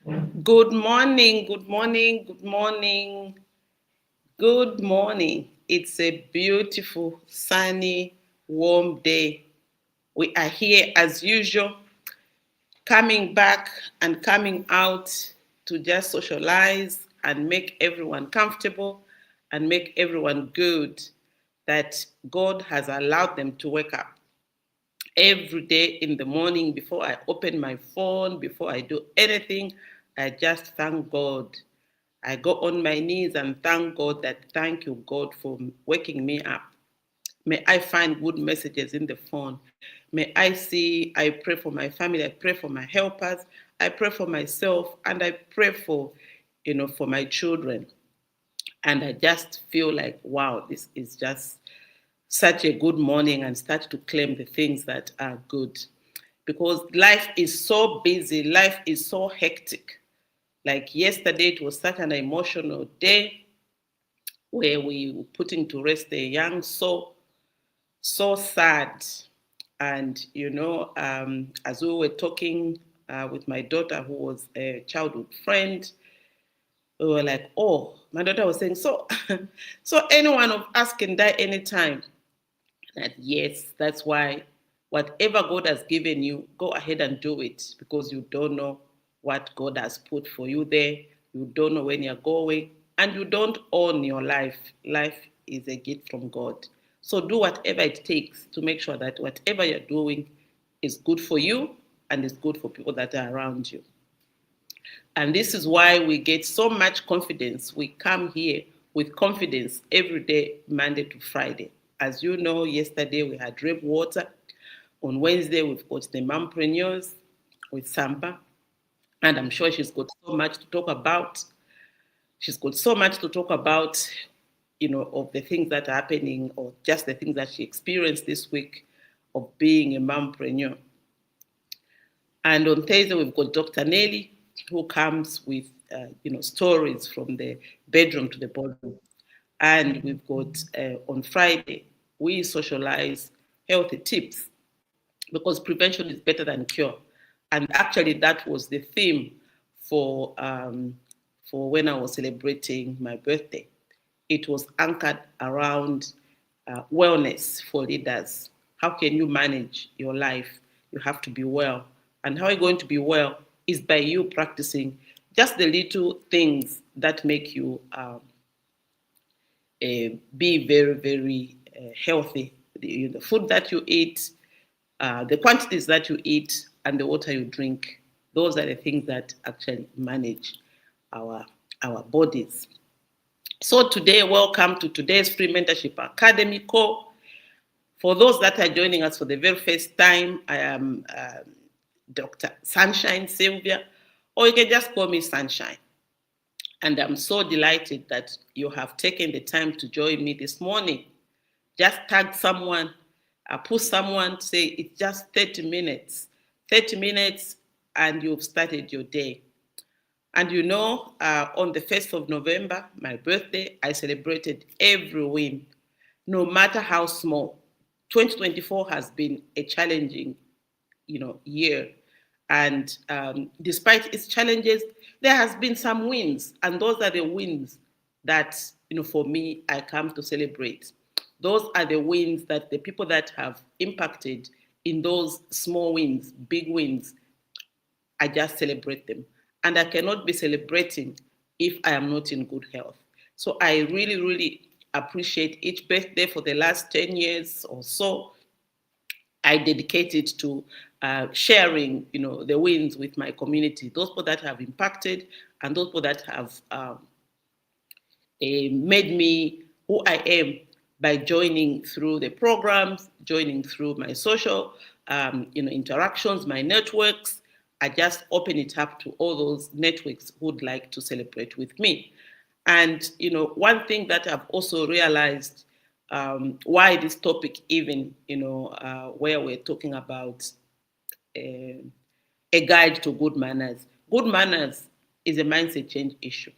Good morning, good morning, good morning, good morning. It's a beautiful, sunny, warm day. We are here as usual, coming back and coming out to just socialize and make everyone comfortable and make everyone good that God has allowed them to wake up every day in the morning before I open my phone, before I do anything. I just thank God. I go on my knees and thank God that thank you, God, for waking me up. May I find good messages in the phone. May I pray for my family, I pray for my helpers, I pray for myself, and I pray for my children. And I just feel like, wow, this is just such a good morning and start to claim the things that are good. Because life is so busy, life is so hectic. Like yesterday, it was such an emotional day where we were putting to rest a young soul, so sad. And, as we were talking with my daughter, who was a childhood friend, we were like, oh, my daughter was saying, so any one of us can die anytime. That yes, that's why whatever God has given you, go ahead and do it because you don't know what God has put for you there. You don't know when you're going, and you don't own your life. Life is a gift from God. So do whatever it takes to make sure that whatever you're doing is good for you and is good for people that are around you. And this is why we get so much confidence. We come here with confidence every day, Monday to Friday. As you know, yesterday we had Rib Water. On Wednesday, we've got the Mompreneurs with Samba. And I'm sure she's got so much to talk about. She's got so much to talk about, of the things that are happening or just the things that she experienced this week of being a mompreneur. And on Thursday, we've got Dr. Nelly, who comes with, stories from the bedroom to the boardroom. And we've got on Friday, we socialize healthy tips because prevention is better than cure. And actually, that was the theme for when I was celebrating my birthday. It was anchored around wellness for leaders. How can you manage your life? You have to be well. And how are you going to be well is by you practicing just the little things that make you be very, very healthy. The food that you eat, the quantities that you eat, and the water you drink. Those are the things that actually manage our, our bodies. So today, welcome to today's free mentorship academy call. For those that are joining us for the very first time, I am Dr. SunshineSylvia, or you can just call me Sunshine. And I'm so delighted that you have taken the time to join me this morning. Just tag someone, push someone, say it's just 30 minutes. 30 minutes, and you've started your day. And on the 1st of November, my birthday, I celebrated every win, no matter how small. 2024 has been a challenging, year. And despite its challenges, there has been some wins. And those are the wins that, for me, I come to celebrate. Those are the wins that the people that have impacted in those small wins, big wins, I just celebrate them. And I cannot be celebrating if I am not in good health. So I really, really appreciate each birthday for the last 10 years or so. I dedicated to sharing, the wins with my community, those people that have impacted and those people that have made me who I am by joining through the programs, joining through my social, interactions, my networks. I just open it up to all those networks who would like to celebrate with me. And, one thing that I've also realized why this topic even, where we're talking about a guide to good manners. Good manners is a mindset change issue.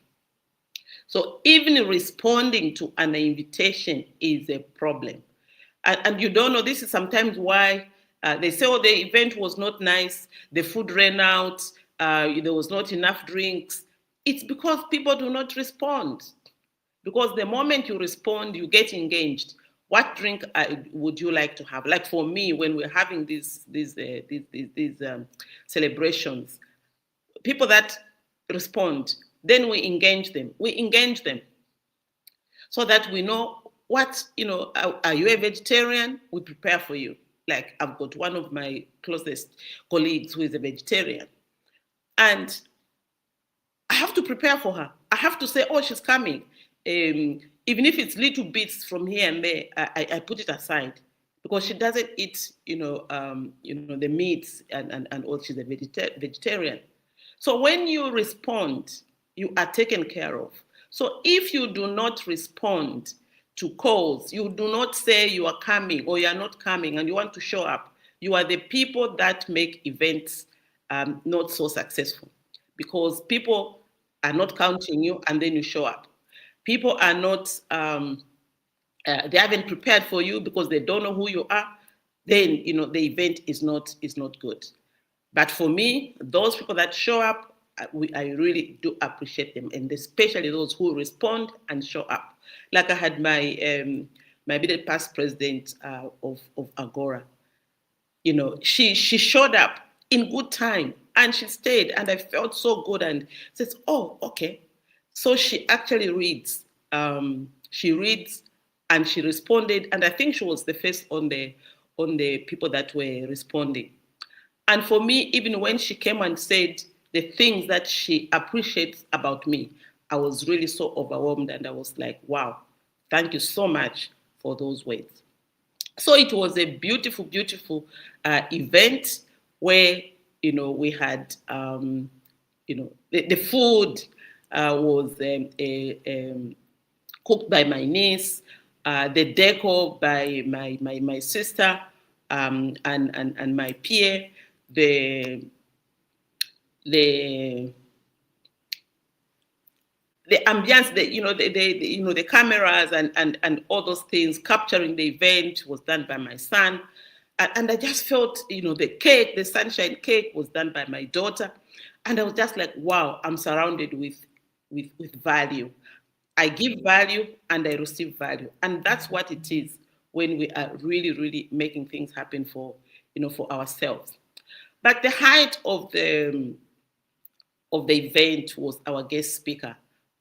So even responding to an invitation is a problem. And you don't know, this is sometimes why they say, oh, the event was not nice, the food ran out, there was not enough drinks. It's because people do not respond. Because the moment you respond, you get engaged. What drink would you like to have? Like for me, when we're having these celebrations, people that respond, then we engage them. We engage them so that we know what, are you a vegetarian? We prepare for you. Like I've got one of my closest colleagues who is a vegetarian. And I have to prepare for her. I have to say, oh, she's coming. Even if it's little bits from here and there, I put it aside because she doesn't eat, the meats and all. She's a vegetarian. So when you respond, you are taken care of. So if you do not respond to calls, you do not say you are coming or you are not coming and you want to show up, you are the people that make events not so successful because people are not counting you and then you show up. People are not, they haven't prepared for you because they don't know who you are, then, the event is not good. But for me, those people that show up, I really do appreciate them, and especially those who respond and show up. Like I had my immediate past president of Agora. She showed up in good time and she stayed, and I felt so good and says, oh, okay. So she actually reads. She reads and she responded, and I think she was the first on the people that were responding. And for me, even when she came and said the things that she appreciates about me, I was really so overwhelmed, and I was like, wow, thank you so much for those words. So it was a beautiful, beautiful event where, we had, the food was cooked by my niece, the decor by my sister and my peer, the ambience, the cameras and all those things capturing the event was done by my son. And I just felt, the cake, the sunshine cake was done by my daughter. And I was just like, wow, I'm surrounded with value. I give value and I receive value. And that's what it is when we are really, really making things happen for ourselves. But the height of the event was our guest speaker,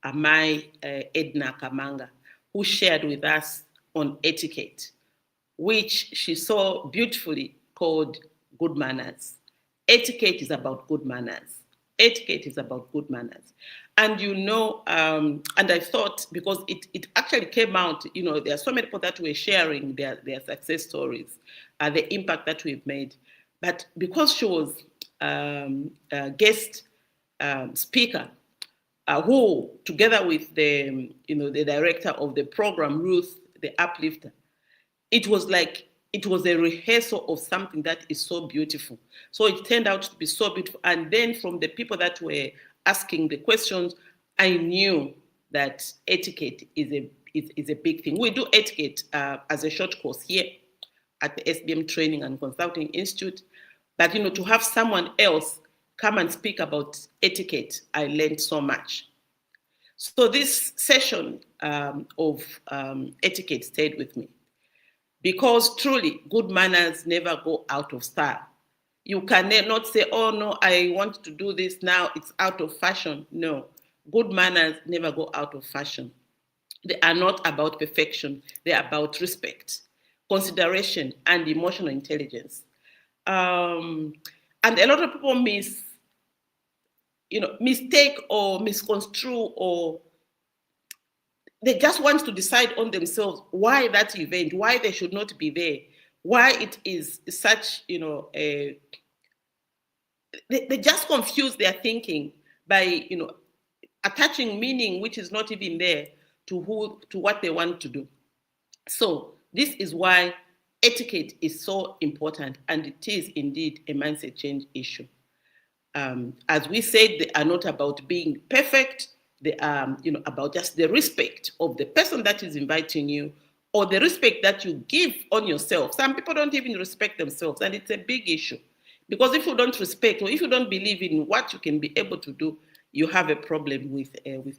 Amai Edna Kamanga, who shared with us on etiquette, which she so beautifully called good manners. Etiquette is about good manners. Etiquette is about good manners. And and I thought, because it actually came out, there are so many people that were sharing their success stories, the impact that we've made. But because she was a guest speaker, who, together with the director of the program, Ruth, the uplifter, it was a rehearsal of something that is so beautiful. So it turned out to be so beautiful. And then from the people that were asking the questions, I knew that etiquette is a big thing. We do etiquette as a short course here at the SBM Training and Consulting Institute. But to have someone else come and speak about etiquette, I learned so much. So this session of etiquette stayed with me. Because truly, good manners never go out of style. You can not say, oh no, I want to do this now, it's out of fashion. No, good manners never go out of fashion. They are not about perfection. They are about respect, consideration, and emotional intelligence. And a lot of people mistake or misconstrue, or they just want to decide on themselves why that event, why they should not be there, why it is such, they just confuse their thinking by, attaching meaning which is not even there to what they want to do. So this is why etiquette is so important, and it is indeed a mindset change issue. As we said, they are not about being perfect. They are, about just the respect of the person that is inviting you, or the respect that you give on yourself. Some people don't even respect themselves, and it's a big issue Because if you don't respect, or if you don't believe in what you can be able to do, you have a problem with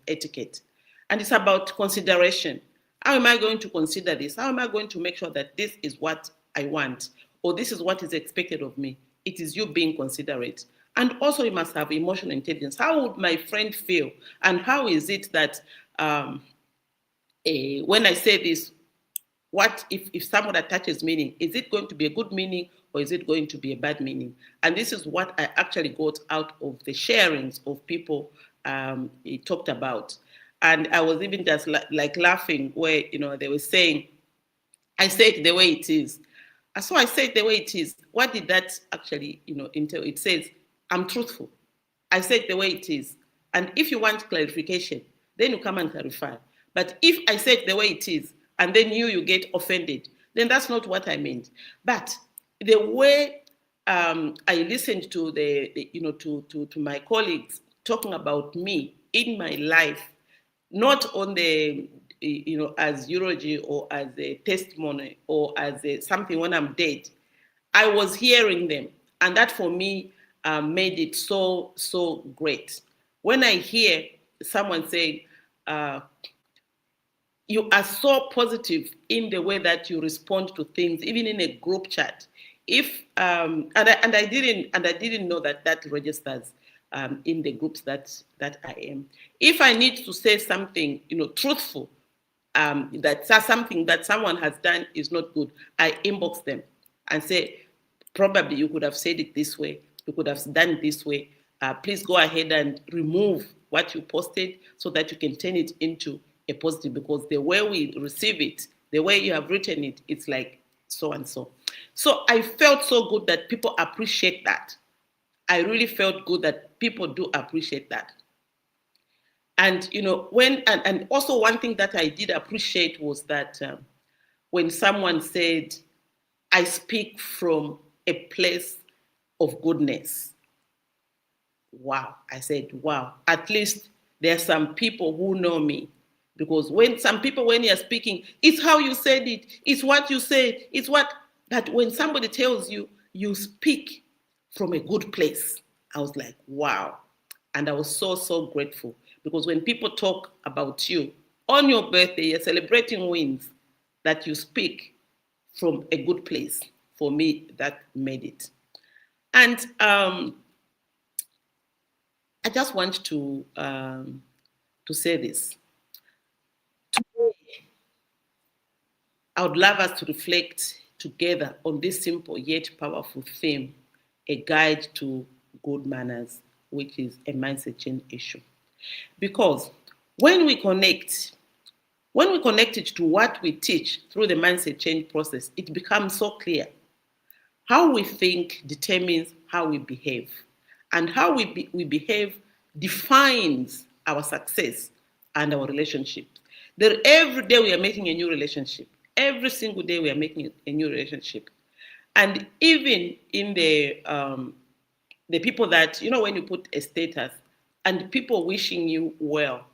etiquette. And it's about consideration. How am I going to consider this? How am I going to make sure that this is what I want, or this is what is expected of me? It is you being considerate. And also, you must have emotional intelligence. How would my friend feel? And how is it that when I say this, what if someone attaches meaning? Is it going to be a good meaning, or is it going to be a bad meaning? And this is what I actually got out of the sharings of people he talked about. And I was even just like laughing where, they were saying, I say it the way it is. So I say it the way it is. What did that actually, entail? It says, I'm truthful. I say it the way it is. And if you want clarification, then you come and clarify. But if I say it the way it is, and then you get offended, then that's not what I meant. But the way I listened to to my colleagues talking about me in my life, not on the as eulogy or as a testimony or as something when I'm dead. I was hearing them, and that for me made it so great. When I hear someone say, you are so positive in the way that you respond to things, even in a group chat. If I didn't know that registers in the groups that I am. If I need to say something, truthful, that something that someone has done is not good, I inbox them and say, probably you could have said it this way, you could have done it this way. Please go ahead and remove what you posted so that you can turn it into a positive, because the way we receive it, the way you have written it, it's like so and so. So I felt so good that people appreciate that. I really felt good that people do appreciate that. And and also one thing that I did appreciate was that when someone said, I speak from a place of goodness. Wow. I said, wow, at least there are some people who know me. Because when you're speaking, it's how you said it, it's what you said, it's what, that when somebody tells you, you speak from a good place, I was like, wow. And I was so grateful, because when people talk about you on your birthday, you're celebrating wins, that you speak from a good place. For me, that made it. And I just want to say this. I would love us to reflect together on this simple yet powerful theme, a guide to good manners, which is a mindset change issue. Because when we connect it to what we teach through the mindset change process, it becomes so clear. How we think determines how we behave. And how we behave defines our success and our relationships. Every day we are making a new relationship. Every single day we are making a new relationship. And even in the people that, when you put a status and people wishing you well,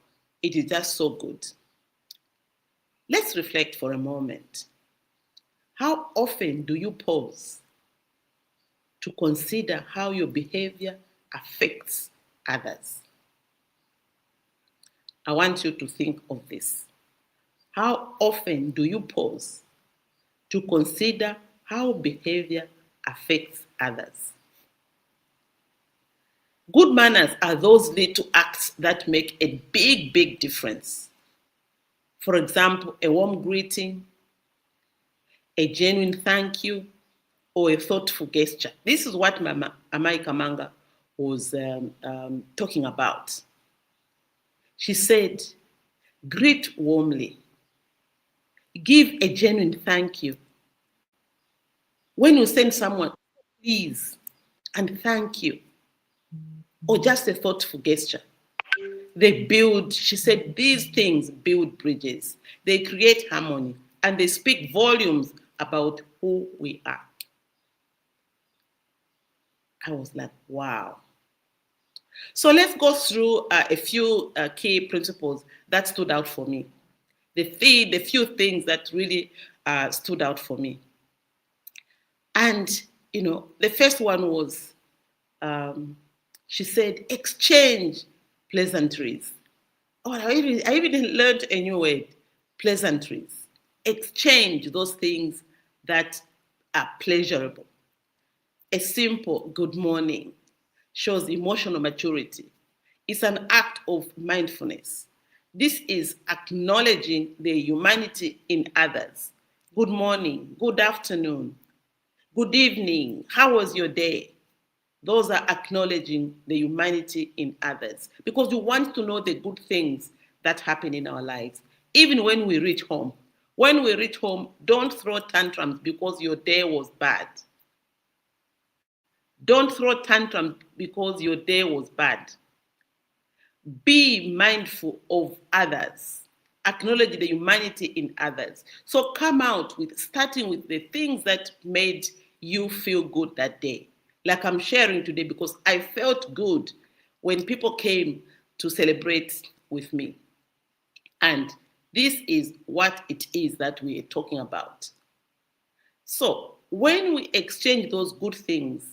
it is just so good. Let's reflect for a moment. How often do you pause to consider how your behavior affects others? I want you to think of this. How often do you pause to consider how behavior affects others? Good manners are those little acts that make a big difference. For example, a warm greeting, a genuine thank you, or a thoughtful gesture. This is what Mama Amai Kamanga was talking about. She said, greet warmly, give a genuine thank you. When you send someone, please, and thank you, or just a thoughtful gesture, she said, these things build bridges, they create harmony, and they speak volumes about who we are. I was like, wow. So let's go through a few key principles that stood out for me. The few things that really stood out for me. And the first one was, she said, exchange pleasantries. Oh, I even learned a new word, pleasantries. Exchange those things that are pleasurable. A simple good morning shows emotional maturity. It's an act of mindfulness. This is acknowledging the humanity in others. Good morning, good afternoon, good evening, how was your day? Those are acknowledging the humanity in others because we want to know the good things that happen in our lives, even when we reach home. When we reach home, don't throw tantrums because your day was bad. Don't throw tantrums because your day was bad. Be mindful of others. Acknowledge the humanity in others. So come out with starting with the things that made you feel good that day. Like I'm sharing today because I felt good when people came to celebrate with me. And this is what it is that we are talking about. So when we exchange those good things,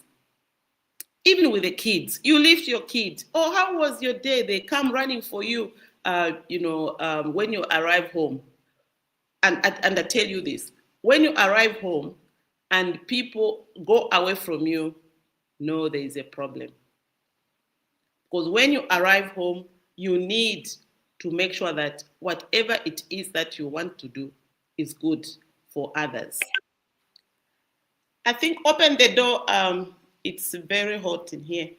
even with the kids, you lift your kids. Oh, how was your day? They come running for you, when you arrive home. And I tell you this, when you arrive home and people go away from you, no, there is a problem. Because when you arrive home, you need to make sure that whatever it is that you want to do is good for others. I think open the door. It's very hot in here.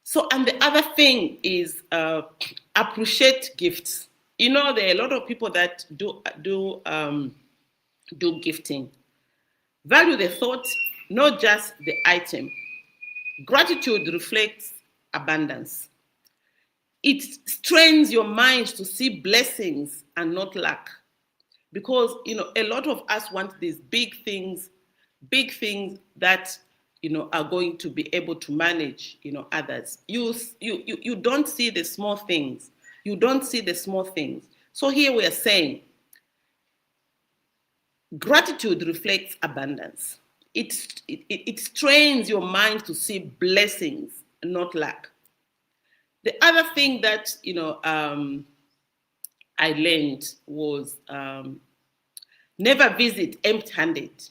So, and the other thing is appreciate gifts. There are a lot of people that do gifting. Value the thought, not just the item. Gratitude reflects abundance. It strains your mind to see blessings and not lack. Because, a lot of us want these big things that, are going to be able to manage, others. You don't see the small things. You don't see the small things. So here we are saying, gratitude reflects abundance. It strains your mind to see blessings, not lack. The other thing that, I learned was never visit empty-handed.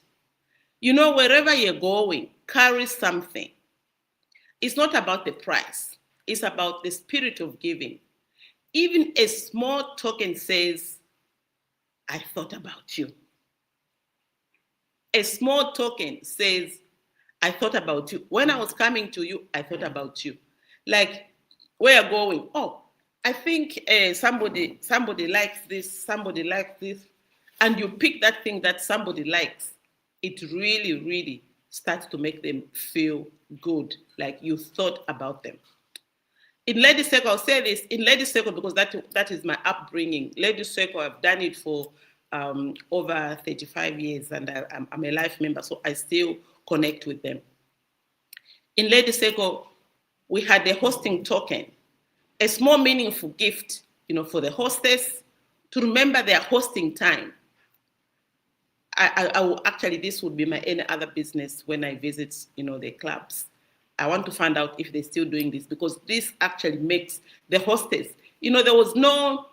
Wherever you're going, carry something. It's not about the price. It's about the spirit of giving. Even a small token says, I thought about you. A small token says, I thought about you. When I was coming to you, I thought about you. Like, where you're going, oh, I think somebody likes this, somebody likes this, and you pick that thing that somebody likes, it really, really starts to make them feel good, like you thought about them. In Ladies Circle, I'll say this, in Ladies Circle, because that is my upbringing. Ladies Circle, I've done it for over 35 years, and I'm a life member, so I still connect with them. In Ladies Circle, we had a hosting token, a small meaningful gift, for the hostess to remember their hosting time. I will actually, this would be my any other business when I visit, the clubs. I want to find out if they're still doing this because this actually makes the hostess, there was no,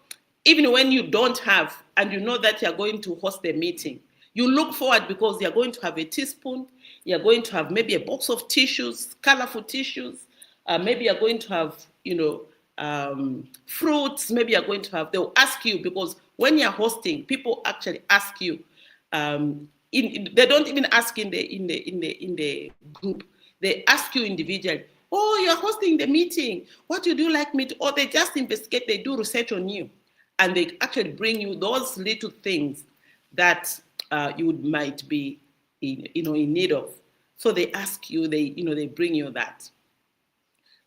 even when you don't have, and you know that you're going to host a meeting, you look forward because you're going to have a teaspoon, you're going to have maybe a box of tissues, colorful tissues, maybe you're going to have, fruits, maybe you're going to have, they'll ask you because when you're hosting, people actually ask you, they don't even ask in the group. They ask you individually, oh, you're hosting the meeting. What would you like me to? Or they just investigate, they do research on you. And they actually bring you those little things that you might be in need of. So they ask you, they bring you that.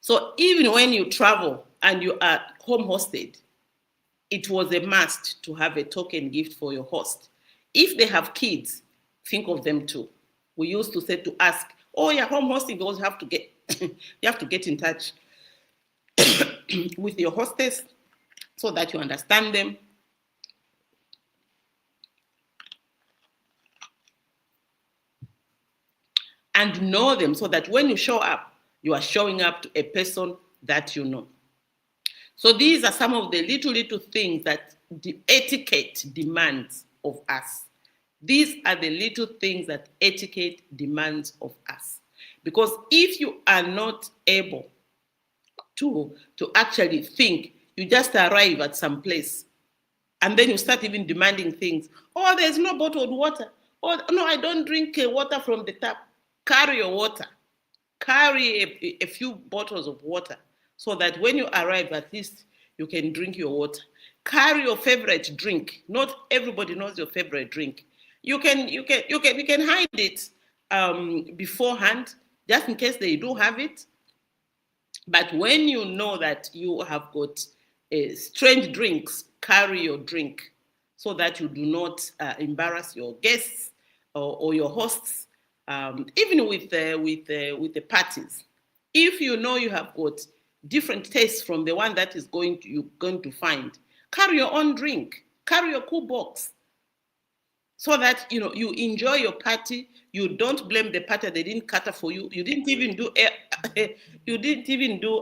So even when you travel and you are home hosted, it was a must to have a token gift for your host. If they have kids, think of them too. We used to say to ask, oh, you're home hosting because you have to get you have to get in touch with your hostess so that you understand them. and know them so that when you show up, you are showing up to a person that you know. So these are some of the little things that the etiquette demands of us. These are the little things that etiquette demands of us. Because if you are not able to actually think, you just arrive at some place and then you start even demanding things. Oh, there's no bottled water. Oh, no, I don't drink water from the tap. Carry your water. Carry a few bottles of water so that when you arrive, at least you can drink your water. Carry your favorite drink. Not everybody knows your favorite drink. You can hide it beforehand, just in case they do have it. But when you know that you have got strange drinks, carry your drink so that you do not embarrass your guests or your hosts, even with the parties. If you know you have got different tastes from the one that is you're going to find, carry your own drink, carry your cool box, so that you enjoy your party. You don't blame the party; they didn't cater for you. You didn't even do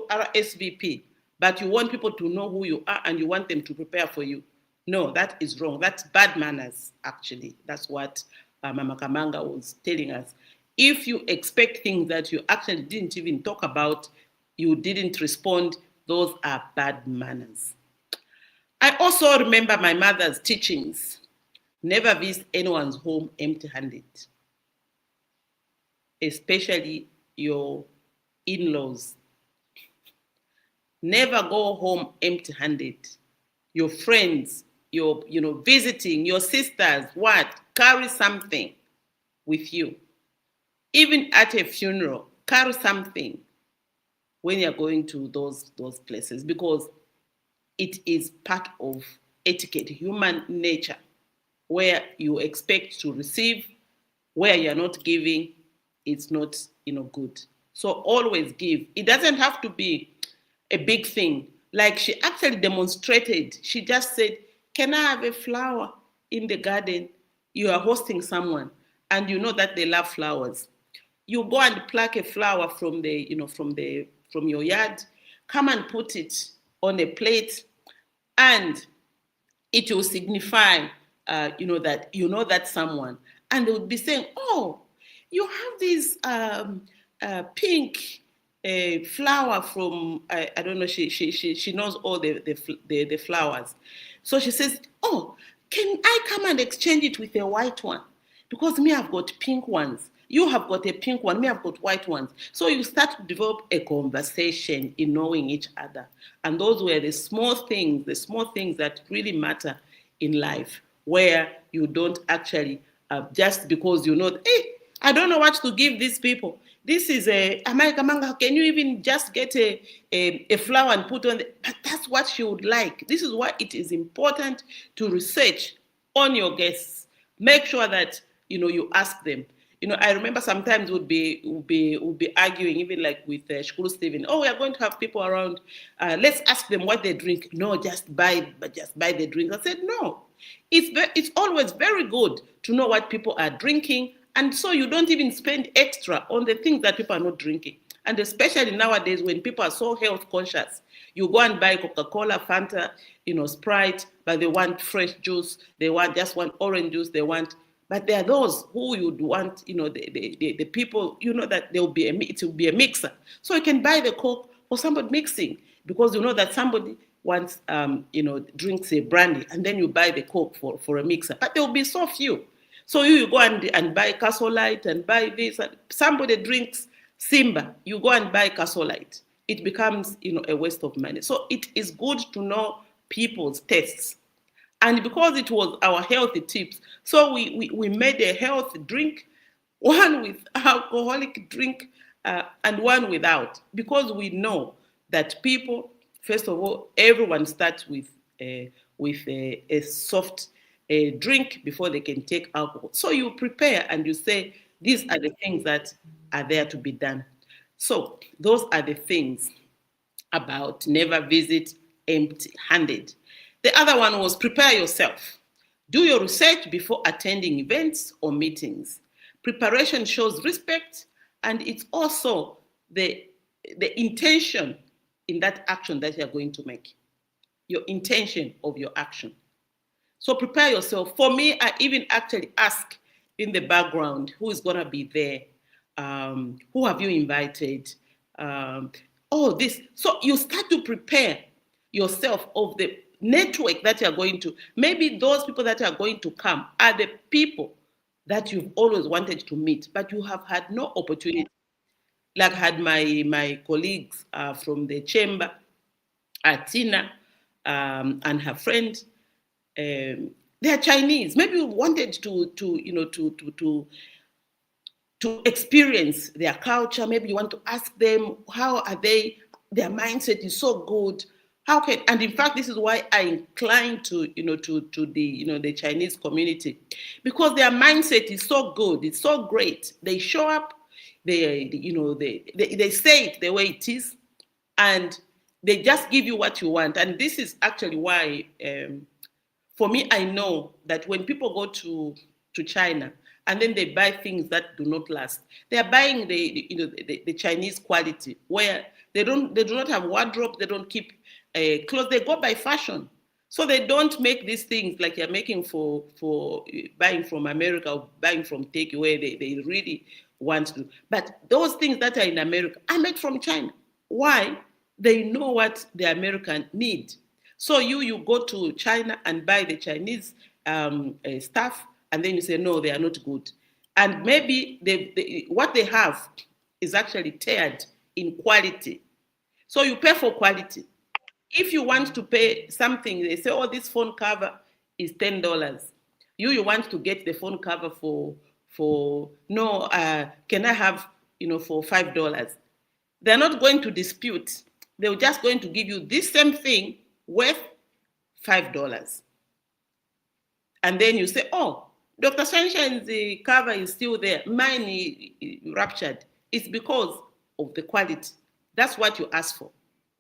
RSVP, but you want people to know who you are and you want them to prepare for you. No, that is wrong. That's bad manners. Actually, that's what Mama Kamanga was telling us. If you expect things that you actually didn't even talk about, you didn't respond, those are bad manners. I also remember my mother's teachings. Never visit anyone's home empty-handed, especially your in-laws. Never go home empty-handed. Your friends, your visiting, your sisters, carry something with you. Even at a funeral, carry something when you're going to those places, because it is part of etiquette, human nature, where you expect to receive, where you're not giving, it's not good. So always give. It doesn't have to be a big thing. Like she actually demonstrated, she just said, can I have a flower in the garden? You are hosting someone and you know that they love flowers. You go and pluck a flower from your yard, come and put it on a plate, and it will signify that someone, and they would be saying, oh, you have this pink flower from I don't know, she knows all the flowers. So she says, oh, can I come and exchange it with a white one? Because me, I've got pink ones. You have got a pink one, me, I've got white ones. So you start to develop a conversation in knowing each other. And those were the small things that really matter in life, where you don't actually, just because hey, I don't know what to give these people. This is a America manga. Can you even just get a flower and put on but that's what she would like. This is why it is important to research on your guests. Make sure that you ask them. I remember sometimes would be arguing, even like with Shukuru Stephen. Oh, we are going to have people around. Let's ask them what they drink. No, just buy the drink. I said no. It's always very good to know what people are drinking, and so you don't even spend extra on the things that people are not drinking. And especially nowadays when people are so health conscious, you go and buy Coca-Cola, Fanta, Sprite, but they want fresh juice. They just want orange juice. But there are those who you'd want, the people, that it will be a mixer. So you can buy the Coke for somebody mixing, because you know that somebody wants, drinks a brandy, and then you buy the Coke for a mixer. But there will be so few. So you go and buy Castle Light and buy this. And somebody drinks Simba, you go and buy Castle Light. It becomes, a waste of money. So it is good to know people's tastes. And because it was our healthy tips, so we made a healthy drink, one with alcoholic drink and one without, because we know that people, first of all, everyone starts with a soft drink before they can take alcohol. So you prepare and you say, these are the things that are there to be done. So those are the things about never visit empty-handed. The other one was prepare yourself. Do your research before attending events or meetings. Preparation shows respect And it's also the intention in that action that you're going to make, your intention of your action. So prepare yourself. For me, I even actually ask in the background who is going to be there, who have you invited, all this. So you start to prepare yourself of the network that you're going to. Maybe those people that are going to come are the people that you've always wanted to meet, but you have had no opportunity. Like had my colleagues from the chamber, Tina and her friend, they're Chinese. Maybe you wanted to experience their culture. Maybe you want to ask them how are they. Their mindset is so good. How can, and in fact, this is why I incline to the Chinese community, because their mindset is so good. It's so great. They show up. They say it the way it is, and they just give you what you want. And this is actually why, for me, I know that when people go to China and then they buy things that do not last, they are buying the Chinese quality, where they do not have wardrobe, they don't keep clothes, they go by fashion. So they don't make these things like you're making for buying from America or buying from Turkey, where they really want to. But those things that are in America are made from China. Why? They know what the American need. So you go to China and buy the Chinese stuff, and then you say, no, they are not good. And maybe what they have is actually tiered in quality. So you pay for quality. If you want to pay something, they say, oh, this phone cover is $10. You want to get the phone cover for no, can I have, for $5? They're not going to dispute. They're just going to give you this same thing worth $5. And then you say, oh, Dr. Sunshine's cover is still there. Mine is ruptured. It's because of the quality. That's what you ask for,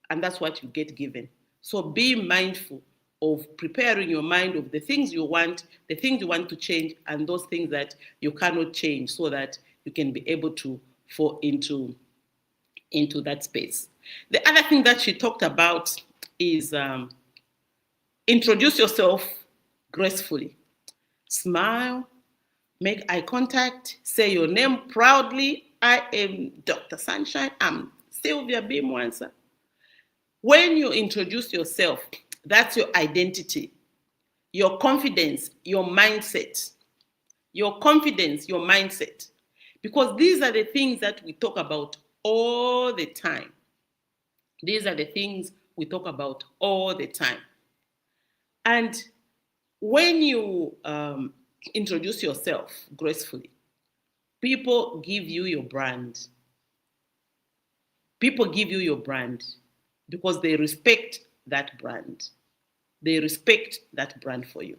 and that's what you get given. So be mindful of preparing your mind of the things you want, the things you want to change, and those things that you cannot change, so that you can be able to fall into that space. The other thing that she talked about is introduce yourself gracefully. Smile, make eye contact, say your name proudly. I am Dr. Sunshine. I'm Sylvia B. Mwansa. When you introduce yourself, that's your identity, your confidence, your mindset. Your confidence, your mindset. Because these are the things that we talk about all the time. These are the things we talk about all the time. And when you introduce yourself gracefully, people give you your brand. People give you your brand because they respect that brand. They respect that brand for you.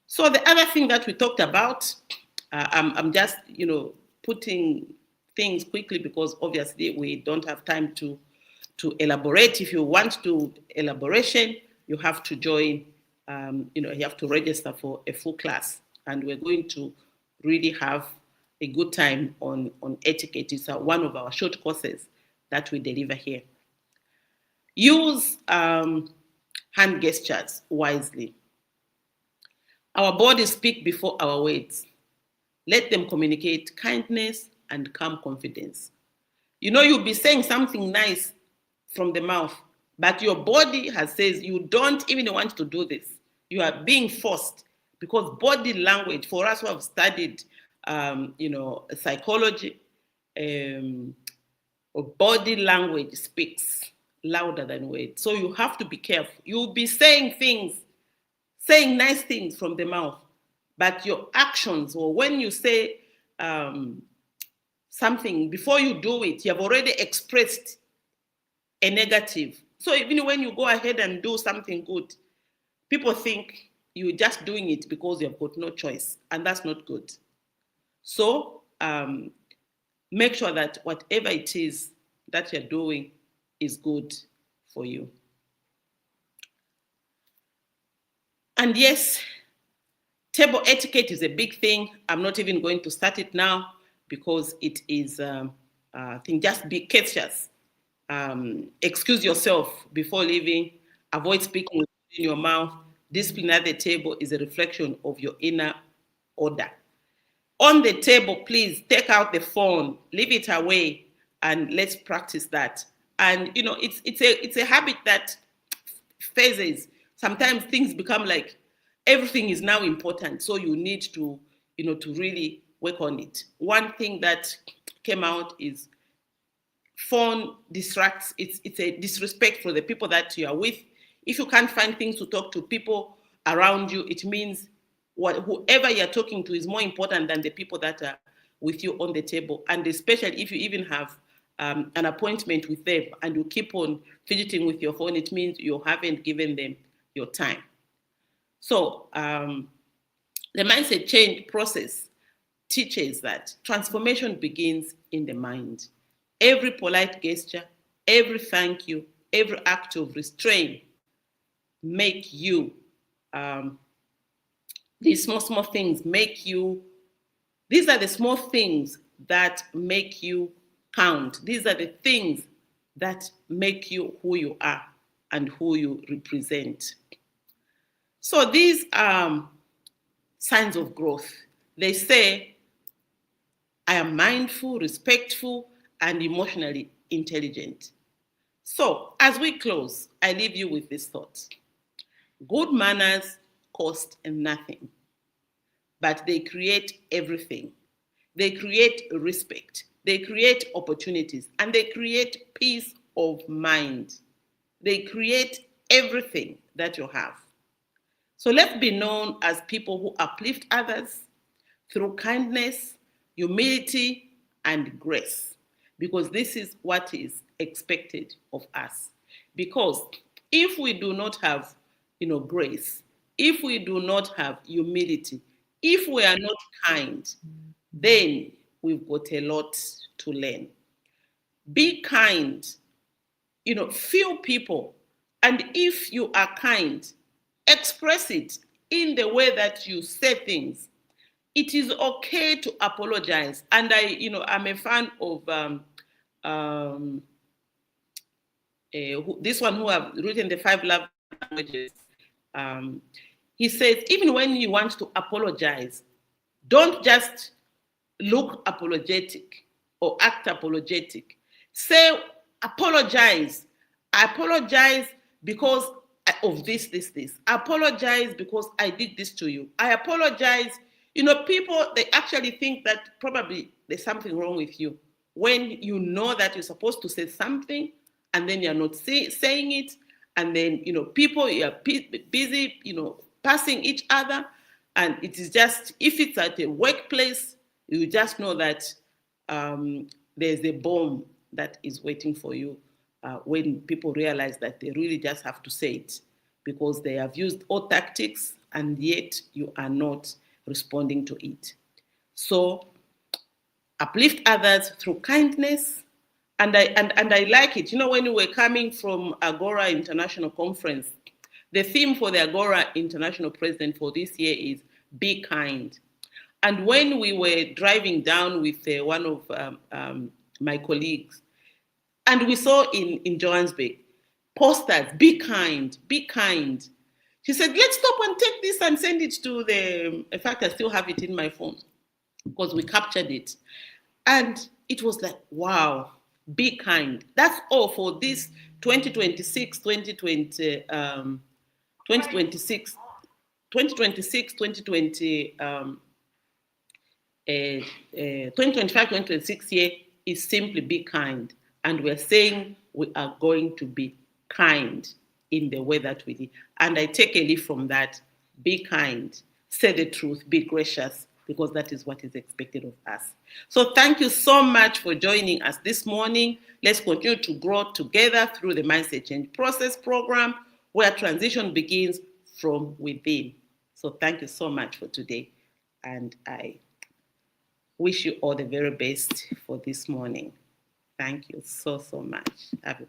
So the other thing that we talked about, I'm just, putting things quickly because obviously we don't have time to elaborate. If you want to elaboration, you have to join, you have to register for a full class. And we're going to really have a good time on etiquette. It's one of our short courses that we deliver here. Use hand gestures wisely. Our bodies speak before our words. Let them communicate kindness and calm confidence. You'll be saying something nice from the mouth, but your body says you don't even want to do this. You are being forced, because body language, for us who have studied, psychology, body language speaks louder than words. So you have to be careful. You'll be saying nice things from the mouth, but your actions, or when you say something, before you do it, you have already expressed a negative. So even when you go ahead and do something good, people think you're just doing it because you've got no choice, and that's not good. So make sure that whatever it is that you're doing is good for you. And yes, table etiquette is a big thing. I'm not even going to start it now. because it is, just be courteous. Excuse yourself before leaving. Avoid speaking with food in your mouth. Discipline at the table is a reflection of your inner order. On the table, please take out the phone, leave it away, and let's practice that. And it's a habit that phases. Sometimes things become like everything is now important, so you need to to really work on it. One thing that came out is phone distracts. It's a disrespect for the people that you are with. If you can't find things to talk to people around you, it means whoever you're talking to is more important than the people that are with you on the table. And especially if you even have an appointment with them and you keep on fidgeting with your phone, it means you haven't given them your time. So the mindset change process teaches that transformation begins in the mind. Every polite gesture, every thank you, every act of restraint make you, these small things make you, these are the small things that make you count. These are the things that make you who you are and who you represent. So these are signs of growth. They say, I am mindful, respectful, and emotionally intelligent. So as we close, I leave you with this thought. Good manners cost nothing, but they create everything. They create respect, they create opportunities, and they create peace of mind. They create everything that you have. So let's be known as people who uplift others through kindness, humility, and grace, because this is what is expected of us. Because if we do not have, grace, if we do not have humility, if we are not kind, then we've got a lot to learn. Be kind, feel people, and if you are kind, express it in the way that you say things. It is okay to apologize. And I'm a fan of this one who have written the 5 love languages. He says, even when you want to apologize, don't just look apologetic or act apologetic. Say, apologize. I apologize because of this. I apologize because I did this to you. I apologize. People, they actually think that probably there's something wrong with you when you know that you're supposed to say something and then you're not saying it. And then, people are busy, passing each other. And it is just, if it's at a workplace, you just know that there's a bomb that is waiting for you when people realize that they really just have to say it because they have used all tactics and yet you are not responding to it. So uplift others through kindness. And I like it. When we were coming from Agora International Conference, the theme for the Agora International President for this year is be kind. And when we were driving down with one of my colleagues, and we saw in Johannesburg, posters, be kind, be kind. She said, let's stop and take this and send it to in fact, I still have it in my phone because we captured it. And it was like, wow, be kind. That's all for this 2026, 2020, 2026, 2026, 2020, 2025, 2026 year is simply be kind. And we're saying we are going to be kind in the way that we do. And I take a leaf from that. Be kind, say the truth, be gracious, because that is what is expected of us. So thank you so much for joining us this morning. Let's continue to grow together through the Mindset Change Process program, where transition begins from within. So thank you so much for today. And I wish you all the very best for this morning. Thank you so much. Have a